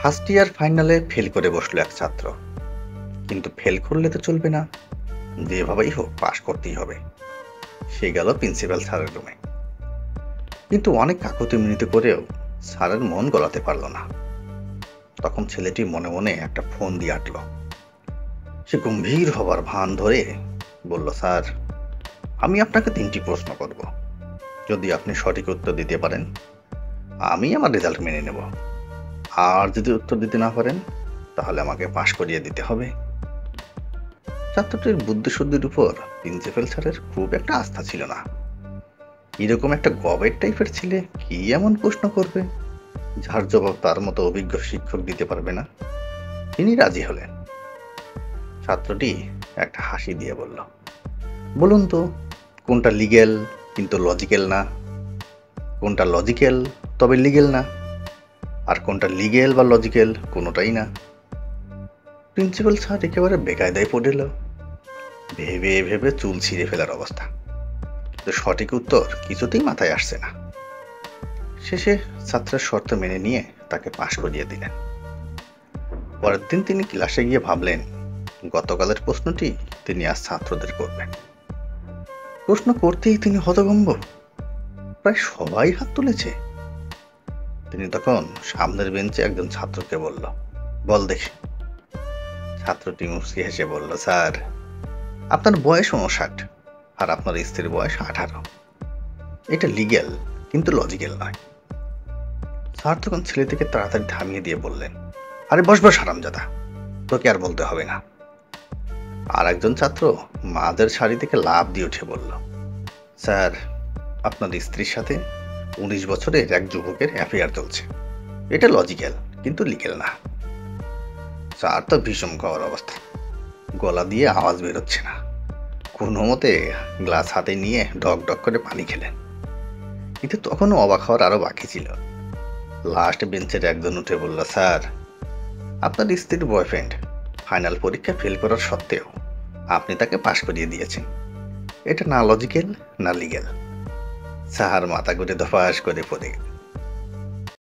First year ফাইনালে fail করে বসলো এক ছাত্র। কিন্তু ফেল করলে তো চলবে না, যেভাবেই হোক পাশ করতেই হবে। সে গেল প্রিন্সিপাল স্যারের রুমে। কিন্তু অনেক কাকুতি মিনতি করেও স্যারের মন গলাতে পারল না। তখন ছেলেটি মনে মনে একটা ফোন দিয়ে আটল। সে গম্ভীর হবার ভান ধরে বলল, স্যার, আমি আপনাকে 3টি প্রশ্ন করব। যদি আপনি সঠিক উত্তর দিতে পারেন, আমি আমার রেজাল্ট মেনে নেব। আর যদি উত্তর দিতে না পারেন, তাহলে আমাকে পাশ করিয়ে দিতে হবে। ছাত্রটির বুদ্ধিশুদ্ধির উপর প্রিন্সিপাল স্যারের খুব একটা আস্থা ছিল না। এরকম একটা গবেট টাইপের ছেলে কি এমন প্রশ্ন করবে যার জবাব তার মতো অভিজ্ঞ শিক্ষক দিতে পারবে না? তিনি রাজি হলেন। ছাত্রটি একটা হাসি দিয়ে বলল, বলুন তো, কোনটা লিগ্যাল কিন্তু লজিক্যাল না, কোনটা লজিক্যাল তবে লিগ্যাল না, আর কোনটা লিগ্যাল বা লজিক্যাল কোনোটাই না? প্রিন্সিপাল স্যার একেবারে বেকায়দায় পড়ল। ভেবে ভেবে চুল ছিঁড়ে ফেলার অবস্থা। তো সঠিক উত্তর কিছুতেই মাথায় আসছে না। শেষে ছাত্রের শর্ত মেনে নিয়ে তাকে পাশ করিয়ে দিলেন। পরের দিন তিনি ক্লাসে গিয়ে ভাবলেন, গতকালের প্রশ্নটি তিনি আজ ছাত্রদের করবেন। প্রশ্ন করতেই তিনি হতভম্ব। প্রায় সবাই হাত তুলেছে। তিনি তখন সামনের বেঞ্চে একজন ছাত্রকে বলল, বল দেখি। ছাত্রটি মুচকি হেসে বলল, স্যার, আপনার বয়স 59 আর আপনার স্ত্রীর বয়স 18। এটা লিগ্যাল কিন্তু লজিক্যাল নয়। স্যার তখন ছেলেটিকে তাড়াতাড়ি থামিয়ে দিয়ে বললেন, আরে বস বস হারামজাদা, তোকে আর বলতে হবে না। আর একজন ছাত্র মাদের শাড়ি থেকে লাফ দিয়ে উঠে বলল, স্যার, আপনার স্ত্রীর সাথে 19 বছরের এক যুবকের অ্যাফেয়ার চলছে। এটা লজিক্যাল কিন্তু লিগ্যাল না। স্যার তো ভীষণ খাওয়ার অবস্থা, গলা দিয়ে আওয়াজ বেরোচ্ছে না। কোনো মতে গ্লাস হাতে নিয়ে ঢক ঢক করে পানি খেলেন। কিন্তু তখনও অবাক হওয়ার আরো বাকি ছিল। লাস্ট বেঞ্চের একজন উঠে বলল, স্যার, আপনার স্ত্রীর বয়ফ্রেন্ড ফাইনাল পরীক্ষা ফেল করার সত্ত্বেও আপনি তাকে পাশ করিয়ে দিয়েছেন। এটা না লজিক্যাল না লিগ্যাল। স্যার মাথা ঘুরে ধপাস করে পড়ে গেল।